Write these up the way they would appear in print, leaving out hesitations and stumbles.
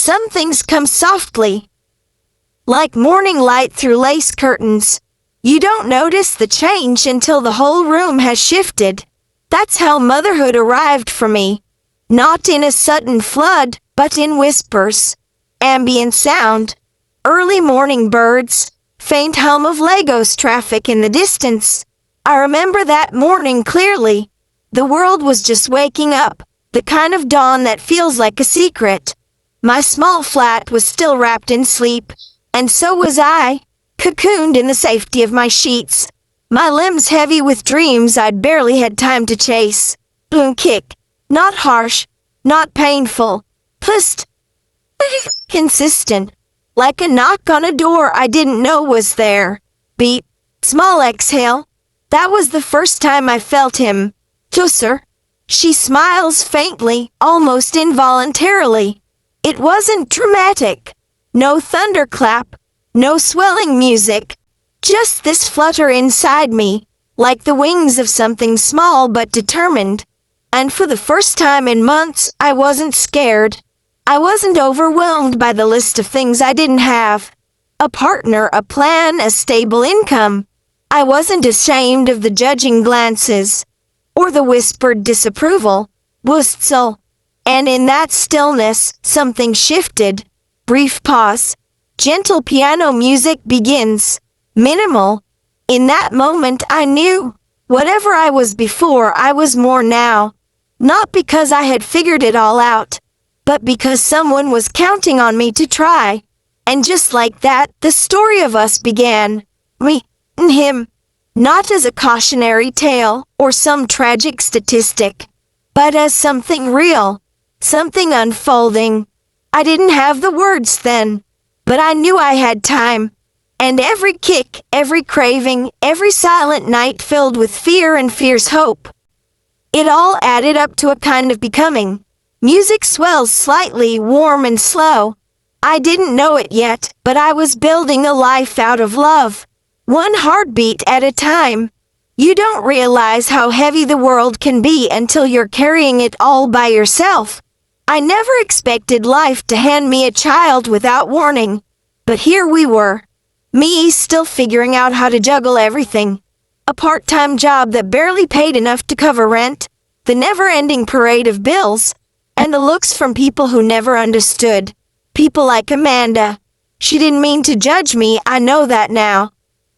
some things come softly, like morning light through lace curtains. You don't notice the change until the whole room has shifted. That's how motherhood arrived for me. Not in a sudden flood, but in whispers, ambient sound, early morning birds, faint hum of Lagos traffic in the distance. I remember that morning clearly. The world was just waking up, the kind of dawn that feels like a secret. My small flat was still wrapped in sleep, and so was I, cocooned in the safety of my sheets, my limbs heavy with dreams I'd barely had time to chase. Boom kick. Not harsh, not painful, just consistent, like a knock on a door I didn't know was there. Beep. Small exhale. That was the first time I felt him. Closer. She smiles faintly, almost involuntarily. It wasn't dramatic. No thunderclap, no swelling music. Just this flutter inside me, like the wings of something small but determined. And for the first time in months, I wasn't scared. I wasn't overwhelmed by the list of things I didn't have. A partner, a plan, a stable income. I wasn't ashamed of the judging glances, or the whispered disapproval. Wustzel. And in that stillness, something shifted. Brief pause. Gentle piano music begins. Minimal. In that moment I knew. Whatever I was before, I was more now. Not because I had figured it all out, but because someone was counting on me to try. And just like that, the story of us began. Me and him. Not as a cautionary tale or some tragic statistic, but as something real, something unfolding. I didn't have the words then, but I knew I had time. And every kick, every craving, every silent night filled with fear and fierce hope. It all added up to a kind of becoming. Music swells slightly, warm and slow. I didn't know it yet, but I was building a life out of love. One heartbeat at a time. You don't realize how heavy the world can be until you're carrying it all by yourself. I never expected life to hand me a child without warning. But here we were. Me still figuring out how to juggle everything. A part-time job that barely paid enough to cover rent, the never-ending parade of bills, and the looks from people who never understood. People like Amanda. She didn't mean to judge me, I know that now.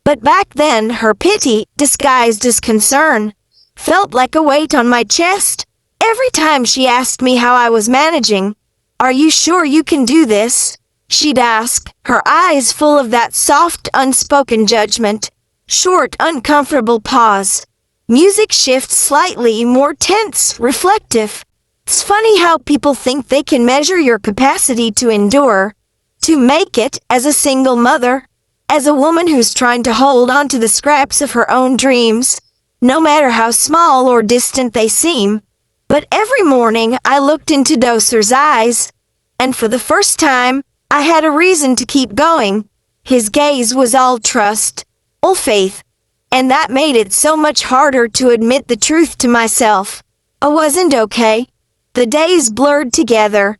But back then, her pity, disguised as concern, felt like a weight on my chest. Every time she asked me how I was managing, "Are you sure you can do this?" she'd ask, her eyes full of that soft, unspoken judgment. Short, uncomfortable pause. Music shifts slightly, more tense, reflective. It's funny how people think they can measure your capacity to endure, to make it as a single mother, as a woman who's trying to hold on to the scraps of her own dreams, no matter how small or distant they seem. But every morning I looked into Doser's eyes, and for the first time, I had a reason to keep going. His gaze was all trust, all faith, and that made it so much harder to admit the truth to myself. I wasn't okay. The days blurred together,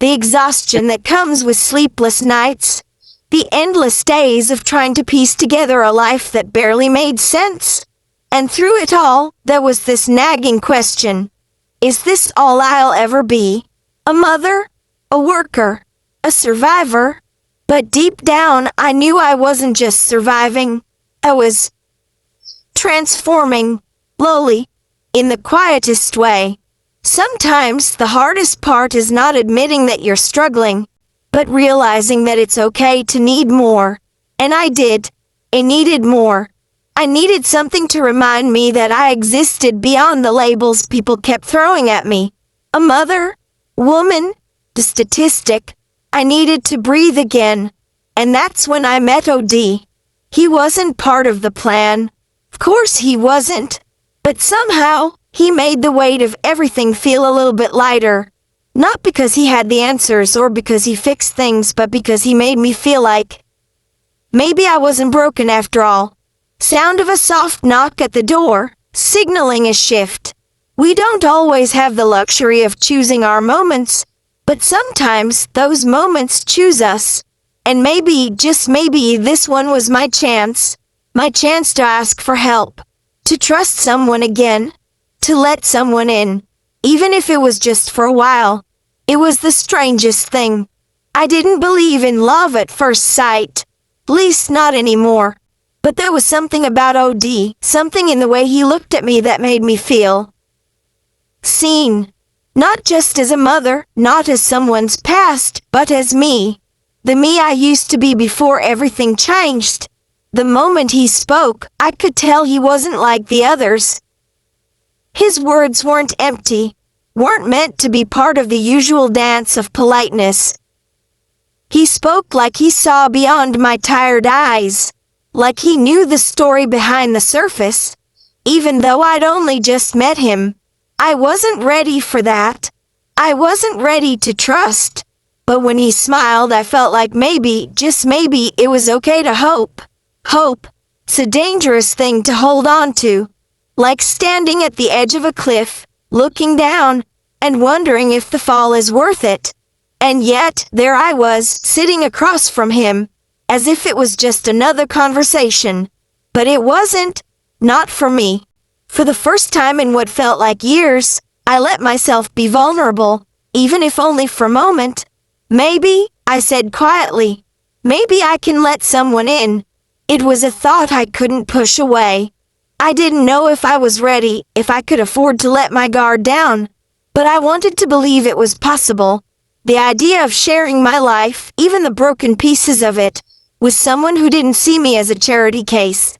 the exhaustion that comes with sleepless nights, the endless days of trying to piece together a life that barely made sense. And through it all, there was this nagging question. Is this all I'll ever be? A mother? A worker? A survivor? But deep down, I knew I wasn't just surviving. I was transforming, slowly, in the quietest way. Sometimes the hardest part is not admitting that you're struggling, but realizing that it's okay to need more. And I did. I needed more. I needed something to remind me that I existed beyond the labels people kept throwing at me. A mother, woman, the statistic. I needed to breathe again. And that's when I met OD. He wasn't part of the plan. Of course he wasn't. But somehow, he made the weight of everything feel a little bit lighter. Not because he had the answers or because he fixed things, but because he made me feel like maybe I wasn't broken after all. Sound of a soft knock at the door, signaling a shift. We don't always have the luxury of choosing our moments, But sometimes those moments choose us. And maybe, just maybe, this one was my chance. My chance to ask for help. To trust someone again. To let someone in. Even if it was just for a while. It was the strangest thing. I didn't believe in love at first sight. Least not anymore. But there was something about OD, something in the way he looked at me that made me feel seen. Not just as a mother, not as someone's past, but as me. The me I used to be before everything changed. The moment he spoke, I could tell he wasn't like the others. His words weren't empty, weren't meant to be part of the usual dance of politeness. He spoke like he saw beyond my tired eyes, like he knew the story behind the surface. Even though I'd only just met him, I wasn't ready for that. I wasn't ready to trust. But when he smiled, I felt like maybe, just maybe, it was okay to hope. Hope. It's a dangerous thing to hold on to. Like standing at the edge of a cliff, looking down, and wondering if the fall is worth it. And yet, there I was, sitting across from him, as if it was just another conversation. But it wasn't. Not for me. For the first time in what felt like years, I let myself be vulnerable, even if only for a moment. Maybe, I said quietly, maybe I can let someone in. It was a thought I couldn't push away. I didn't know if I was ready, if I could afford to let my guard down. But I wanted to believe it was possible. The idea of sharing my life, even the broken pieces of it, with someone who didn't see me as a charity case.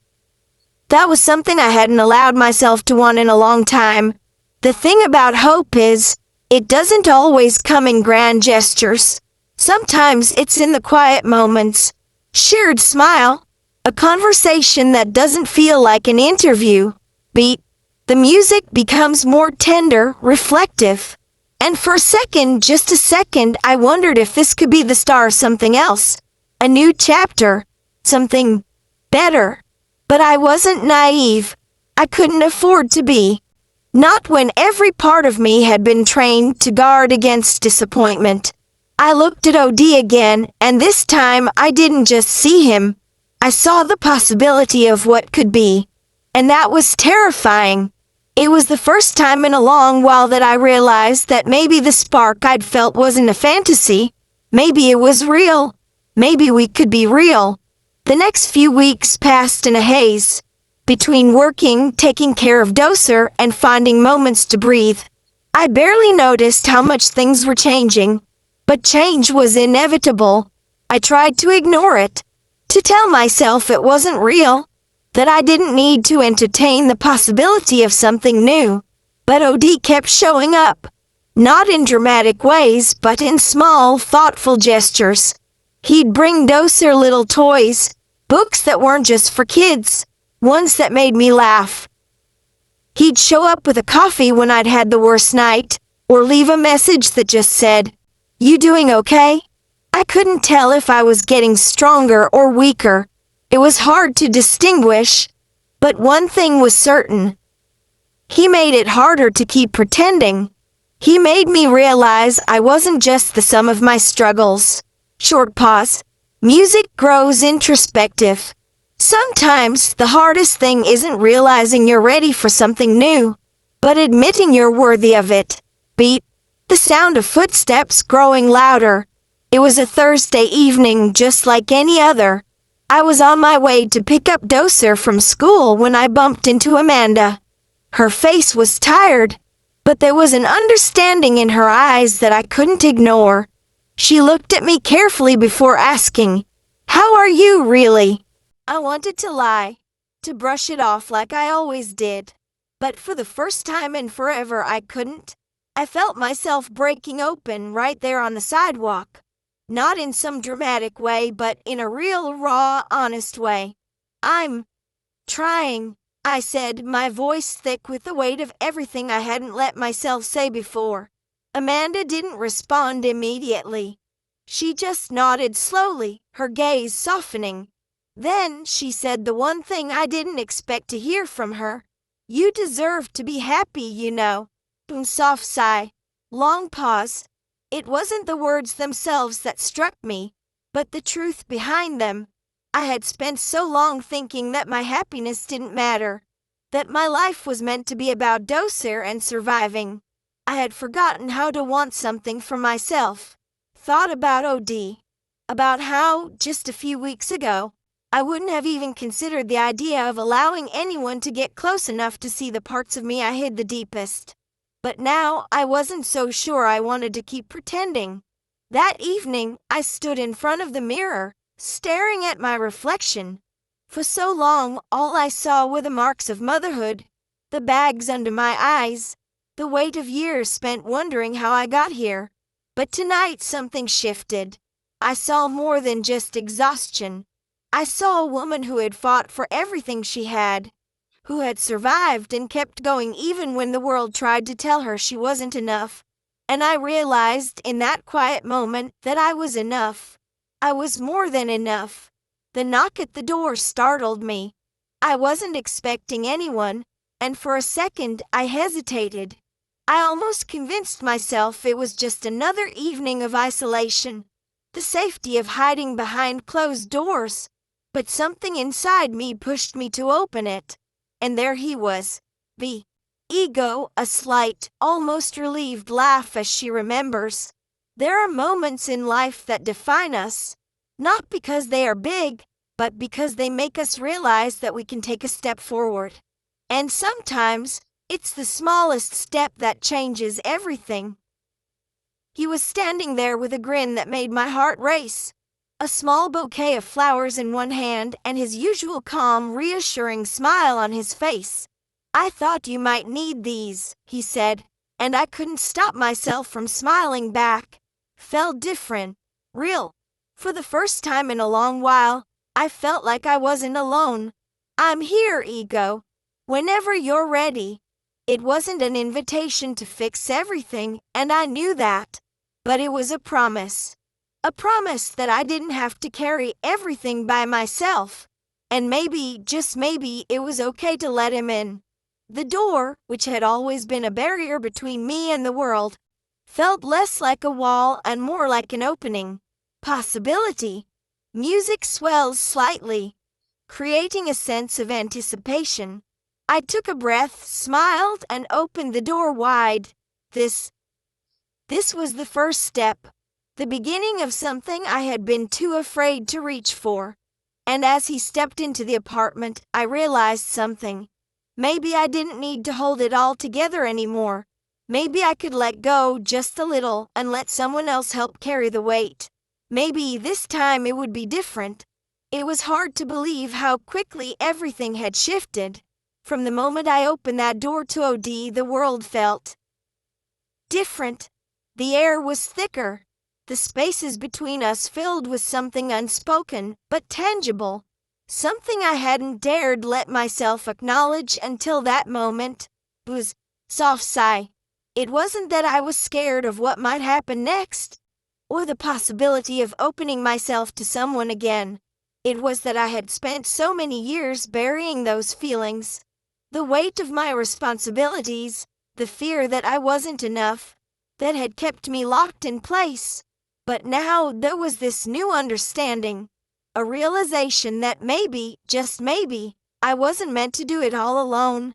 That was something I hadn't allowed myself to want in a long time. The thing about hope is, it doesn't always come in grand gestures. Sometimes it's in the quiet moments. Shared smile. A conversation that doesn't feel like an interview. Beat. The music becomes more tender, reflective. And for a second, just a second, I wondered if this could be the start of something else. A new chapter. Something better. But I wasn't naive. I couldn't afford to be. Not when every part of me had been trained to guard against disappointment. I looked at OD again, and this time I didn't just see him. I saw the possibility of what could be. And that was terrifying. It was the first time in a long while that I realized that maybe the spark I'd felt wasn't a fantasy. Maybe it was real. Maybe we could be real. The next few weeks passed in a haze. Between working, taking care of Doser, and finding moments to breathe, I barely noticed how much things were changing. But change was inevitable. I tried to ignore it. To tell myself it wasn't real. That I didn't need to entertain the possibility of something new. But OD kept showing up. Not in dramatic ways, but in small, thoughtful gestures. He'd bring Doser little toys, books that weren't just for kids, ones that made me laugh. He'd show up with a coffee when I'd had the worst night, or leave a message that just said, "You doing okay?" I couldn't tell if I was getting stronger or weaker. It was hard to distinguish, but one thing was certain. He made it harder to keep pretending. He made me realize I wasn't just the sum of my struggles. Short pause. Music grows introspective. Sometimes the hardest thing isn't realizing you're ready for something new, but admitting you're worthy of it. Beat. The sound of footsteps growing louder. It was a Thursday evening just like any other. I was on my way to pick up Doser from school when I bumped into Amanda. Her face was tired, but there was an understanding in her eyes that I couldn't ignore. She looked at me carefully before asking, "How are you, really?" I wanted to lie, to brush it off like I always did. But for the first time in forever I couldn't. I felt myself breaking open right there on the sidewalk. Not in some dramatic way, but in a real, raw, honest way. "I'm trying," I said, my voice thick with the weight of everything I hadn't let myself say before. Amanda didn't respond immediately. She just nodded slowly, her gaze softening. Then she said the one thing I didn't expect to hear from her. "You deserve to be happy, you know." Soft sigh. Long pause. It wasn't the words themselves that struck me, but the truth behind them. I had spent so long thinking that my happiness didn't matter, that my life was meant to be about docere and surviving. I had forgotten how to want something for myself. Thought about OD. About how, just a few weeks ago, I wouldn't have even considered the idea of allowing anyone to get close enough to see the parts of me I hid the deepest. But now I wasn't so sure I wanted to keep pretending. That evening, I stood in front of the mirror, staring at my reflection. For so long, all I saw were the marks of motherhood, the bags under my eyes, the weight of years spent wondering how I got here. But tonight something shifted. I saw more than just exhaustion. I saw a woman who had fought for everything she had, who had survived and kept going even when the world tried to tell her she wasn't enough. And I realized in that quiet moment that I was enough. I was more than enough. The knock at the door startled me. I wasn't expecting anyone, and for a second I hesitated. I almost convinced myself it was just another evening of isolation, the safety of hiding behind closed doors. But something inside me pushed me to open it. And there he was, the ego, a slight, almost relieved laugh as she remembers. There are moments in life that define us, not because they are big, but because they make us realize that we can take a step forward. And sometimes, it's the smallest step that changes everything. He was standing there with a grin that made my heart race. A small bouquet of flowers in one hand and his usual calm, reassuring smile on his face. "I thought you might need these," he said, and I couldn't stop myself from smiling back. Felt different, real. For the first time in a long while, I felt like I wasn't alone. "I'm here, ego. Whenever you're ready." It wasn't an invitation to fix everything, and I knew that. But it was a promise. A promise that I didn't have to carry everything by myself. And maybe, just maybe, it was okay to let him in. The door, which had always been a barrier between me and the world, felt less like a wall and more like an opening. Possibility. Music swells slightly, creating a sense of anticipation. I took a breath, smiled, and opened the door wide. This was the first step. The beginning of something I had been too afraid to reach for. And as he stepped into the apartment, I realized something. Maybe I didn't need to hold it all together anymore. Maybe I could let go just a little and let someone else help carry the weight. Maybe this time it would be different. It was hard to believe how quickly everything had shifted. From the moment I opened that door to OD, the world felt different. The air was thicker. The spaces between us filled with something unspoken, but tangible. Something I hadn't dared let myself acknowledge until that moment. Was soft sigh. It wasn't that I was scared of what might happen next, or the possibility of opening myself to someone again. It was that I had spent so many years burying those feelings. The weight of my responsibilities, the fear that I wasn't enough, that had kept me locked in place. But now there was this new understanding, a realization that maybe, just maybe, I wasn't meant to do it all alone.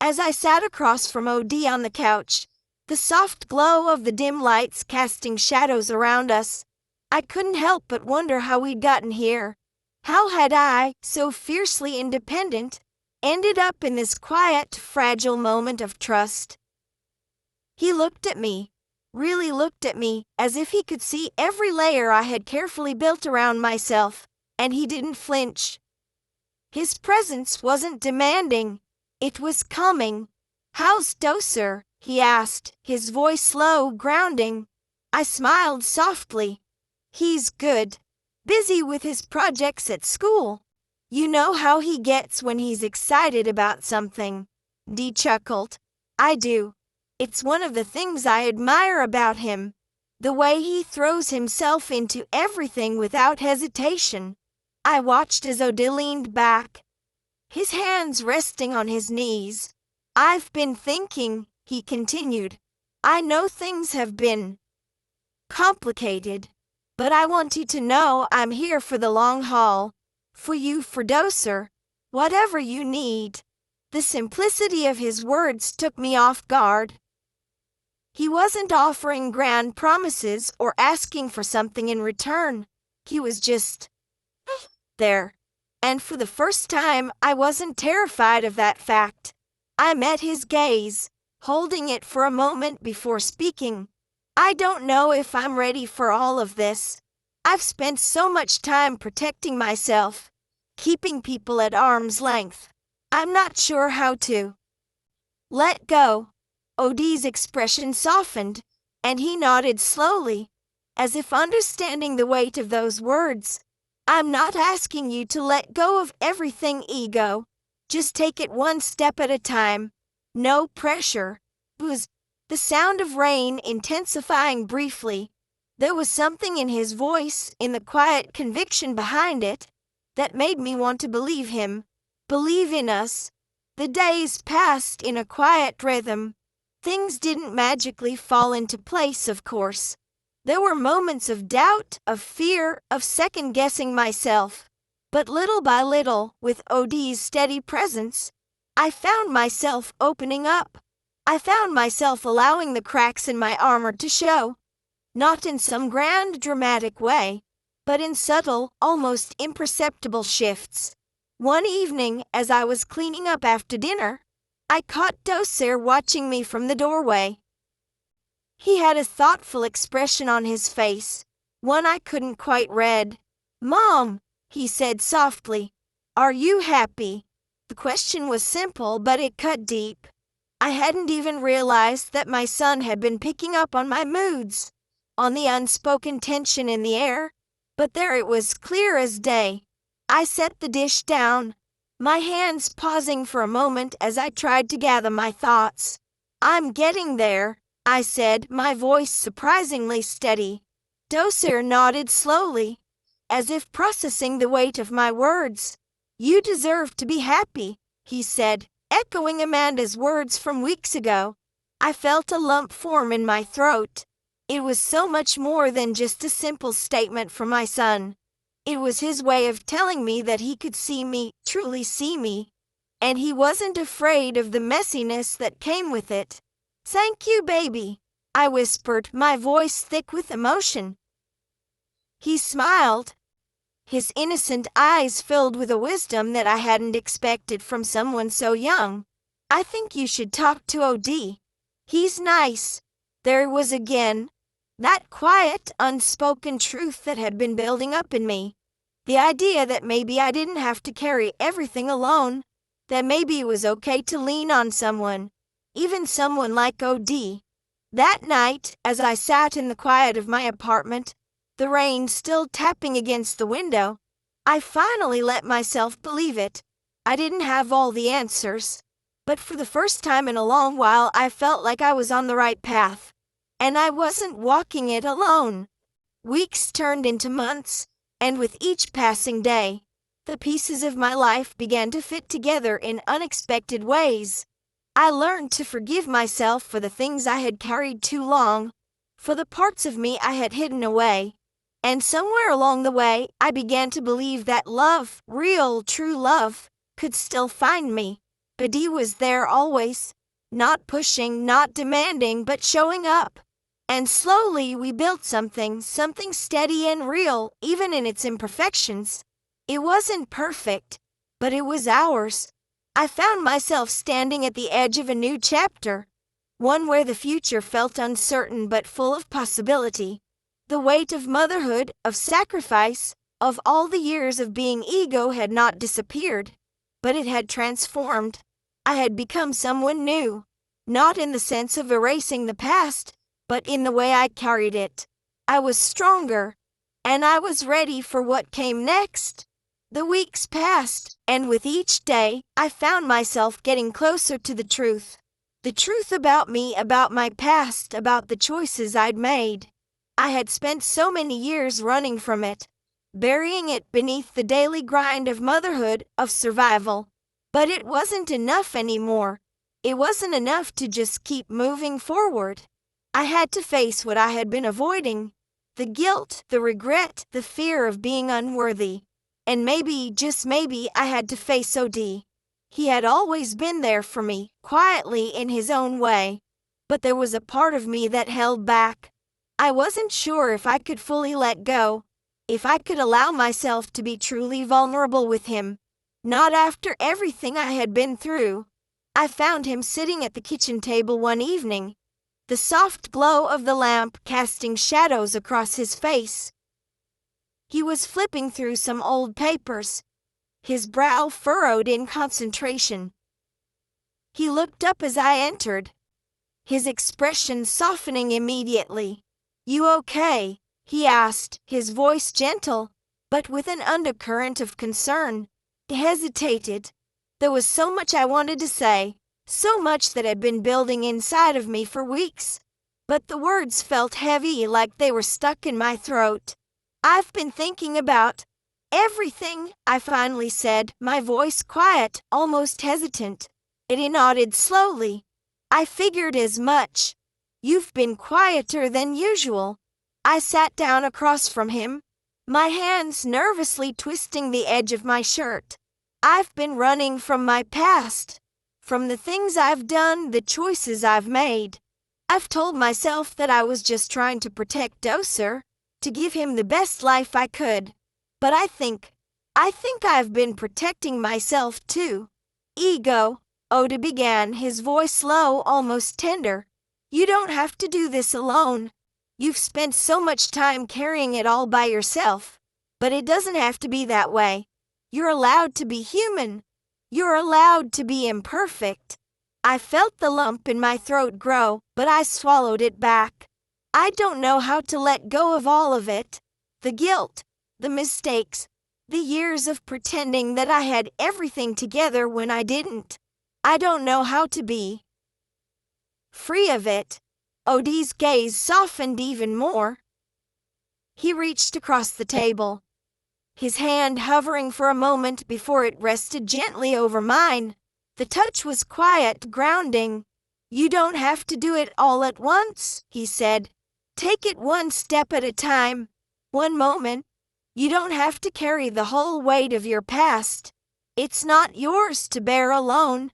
As I sat across from OD on the couch, the soft glow of the dim lights casting shadows around us, I couldn't help but wonder how we'd gotten here. How had I, so fiercely independent, ended up in this quiet, fragile moment of trust? He looked at me. Really looked at me, as if he could see every layer I had carefully built around myself, and he didn't flinch. His presence wasn't demanding, it was calming. "How's Doser?" he asked, his voice low, grounding. I smiled softly. "He's good. Busy with his projects at school. You know how he gets when he's excited about something." Dee chuckled. "I do. It's one of the things I admire about him, the way he throws himself into everything without hesitation." I watched as OD leaned back, his hands resting on his knees. "I've been thinking," he continued. "I know things have been complicated. But I want you to know I'm here for the long haul. For you, for Doser. Whatever you need. The simplicity of his words took me off guard. He wasn't offering grand promises or asking for something in return. He was just there. And for the first time, I wasn't terrified of that fact. I met his gaze, holding it for a moment before speaking. I don't know if I'm ready for all of this. I've spent so much time protecting myself, keeping people at arm's length. I'm not sure how to let go. Odie's expression softened, and he nodded slowly, as if understanding the weight of those words. I'm not asking you to let go of everything, Ego. Just take it one step at a time. No pressure. Buzz. The sound of rain intensifying briefly. There was something in his voice, in the quiet conviction behind it, that made me want to believe him. Believe in us. The days passed in a quiet rhythm. Things didn't magically fall into place, of course. There were moments of doubt, of fear, of second-guessing myself. But little by little, with Odie's steady presence, I found myself opening up. I found myself allowing the cracks in my armor to show. Not in some grand, dramatic way, but in subtle, almost imperceptible shifts. One evening, as I was cleaning up after dinner, I caught Doser watching me from the doorway. He had a thoughtful expression on his face, one I couldn't quite read. "Mom," he said softly, "are you happy?" The question was simple, but it cut deep. I hadn't even realized that my son had been picking up on my moods, on the unspoken tension in the air, but there it was, clear as day. I set the dish down, my hands pausing for a moment as I tried to gather my thoughts. "I'm getting there," I said, my voice surprisingly steady. Doser nodded slowly, as if processing the weight of my words. "You deserve to be happy," he said, echoing Amanda's words from weeks ago. I felt a lump form in my throat. It was so much more than just a simple statement from my son. It was his way of telling me that he could see me, truly see me, and he wasn't afraid of the messiness that came with it. "Thank you, baby," I whispered, my voice thick with emotion. He smiled, his innocent eyes filled with a wisdom that I hadn't expected from someone so young. "I think you should talk to Odie. He's nice." There it was again, that quiet, unspoken truth that had been building up in me. The idea that maybe I didn't have to carry everything alone, that maybe it was okay to lean on someone, even someone like Odie. That night, as I sat in the quiet of my apartment, the rain still tapping against the window, I finally let myself believe it. I didn't have all the answers, but for the first time in a long while I felt like I was on the right path, and I wasn't walking it alone. Weeks turned into months, and with each passing day, the pieces of my life began to fit together in unexpected ways. I learned to forgive myself for the things I had carried too long, for the parts of me I had hidden away. And somewhere along the way, I began to believe that love, real, true love, could still find me. Odie was there always, not pushing, not demanding, but showing up. And slowly we built something steady and real, even in its imperfections. It wasn't perfect, but it was ours. I found myself standing at the edge of a new chapter, one where the future felt uncertain but full of possibility. The weight of motherhood, of sacrifice, of all the years of being Ego had not disappeared, but it had transformed. I had become someone new, not in the sense of erasing the past, but in the way I carried it. I was stronger, and I was ready for what came next. The weeks passed, and with each day, I found myself getting closer to the truth. The truth about me, about my past, about the choices I'd made. I had spent so many years running from it, burying it beneath the daily grind of motherhood, of survival. But it wasn't enough anymore. It wasn't enough to just keep moving forward. I had to face what I had been avoiding, The guilt, the regret, the fear of being unworthy. And maybe, just maybe, I had to face OD. He had always been there for me, quietly in his own way. But there was a part of me that held back. I wasn't sure if I could fully let go, if I could allow myself to be truly vulnerable with him. Not after everything I had been through. I found him sitting at the kitchen table one evening, the soft glow of the lamp casting shadows across his face. He was flipping through some old papers, his brow furrowed in concentration. He looked up as I entered, his expression softening immediately. "You okay?" he asked, his voice gentle, but with an undercurrent of concern. He hesitated. There was so much I wanted to say, so much that had been building inside of me for weeks. But the words felt heavy, like they were stuck in my throat. "I've been thinking about everything," I finally said, my voice quiet, almost hesitant. He nodded slowly. "I figured as much. You've been quieter than usual." I sat down across from him, my hands nervously twisting the edge of my shirt. "I've been running from my past, from the things I've done, the choices I've made. I've told myself that I was just trying to protect Doser, to give him the best life I could. But I think I've been protecting myself too." "Ego," Oda began, his voice low, almost tender. "You don't have to do this alone. You've spent so much time carrying it all by yourself. But it doesn't have to be that way. You're allowed to be human. You're allowed to be imperfect." I felt the lump in my throat grow, but I swallowed it back. I don't know how to let go of all of it. The guilt, the mistakes, the years of pretending that I had everything together when I didn't. I don't know how to be free of it. Odie's gaze softened even more. He reached across the table, his hand hovering for a moment before it rested gently over mine. The touch was quiet, grounding. "You don't have to do it all at once," he said. "Take it one step at a time, one moment. You don't have to carry the whole weight of your past. It's not yours to bear alone."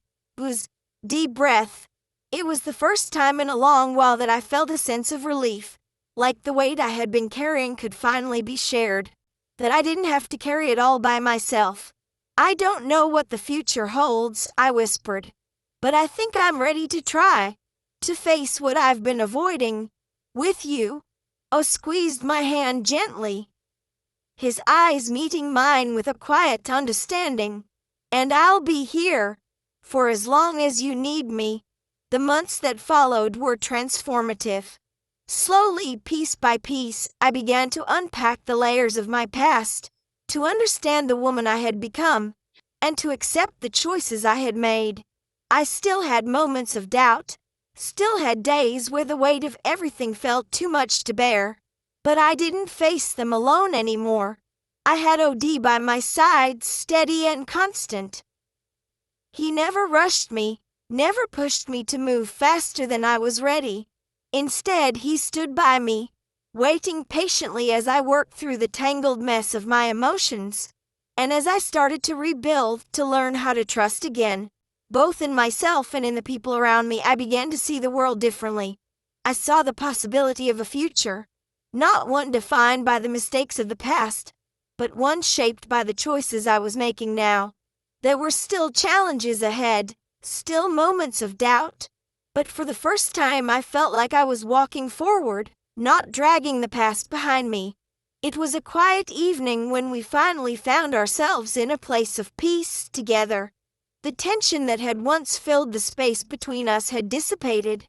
Deep breath. It was the first time in a long while that I felt a sense of relief, like the weight I had been carrying could finally be shared, that I didn't have to carry it all by myself. "I don't know what the future holds," I whispered, "but I think I'm ready to try, to face what I've been avoiding, with you." O squeezed my hand gently, his eyes meeting mine with a quiet understanding. "And I'll be here, for as long as you need me." The months that followed were transformative. Slowly, piece by piece, I began to unpack the layers of my past, to understand the woman I had become, and to accept the choices I had made. I still had moments of doubt, still had days where the weight of everything felt too much to bear, but I didn't face them alone anymore. I had OD by my side, steady and constant. He never rushed me, never pushed me to move faster than I was ready. Instead, he stood by me, waiting patiently as I worked through the tangled mess of my emotions. And as I started to rebuild, to learn how to trust again, both in myself and in the people around me, I began to see the world differently. I saw the possibility of a future, not one defined by the mistakes of the past, but one shaped by the choices I was making now. There were still challenges ahead, still moments of doubt, but for the first time I felt like I was walking forward, not dragging the past behind me. It was a quiet evening when we finally found ourselves in a place of peace together. The tension that had once filled the space between us had dissipated,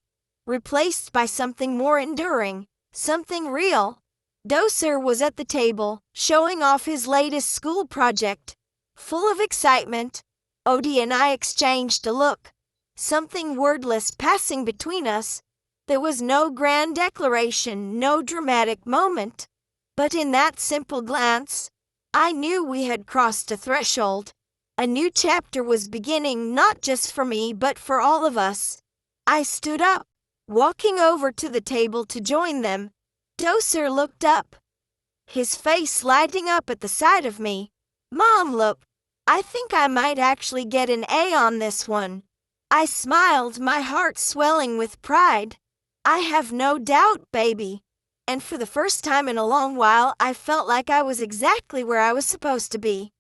replaced by something more enduring, something real. Doser was at the table, showing off his latest school project. Full of excitement, Odie and I exchanged a look, something wordless passing between us. There was no grand declaration, no dramatic moment. But in that simple glance, I knew we had crossed a threshold. A new chapter was beginning, not just for me but for all of us. I stood up, walking over to the table to join them, Doser looked up, his face lighting up at the sight of me. Mom, look, I think I might actually get an A on this one. I smiled, my heart swelling with pride. I have no doubt, baby. And for the first time in a long while, I felt like I was exactly where I was supposed to be.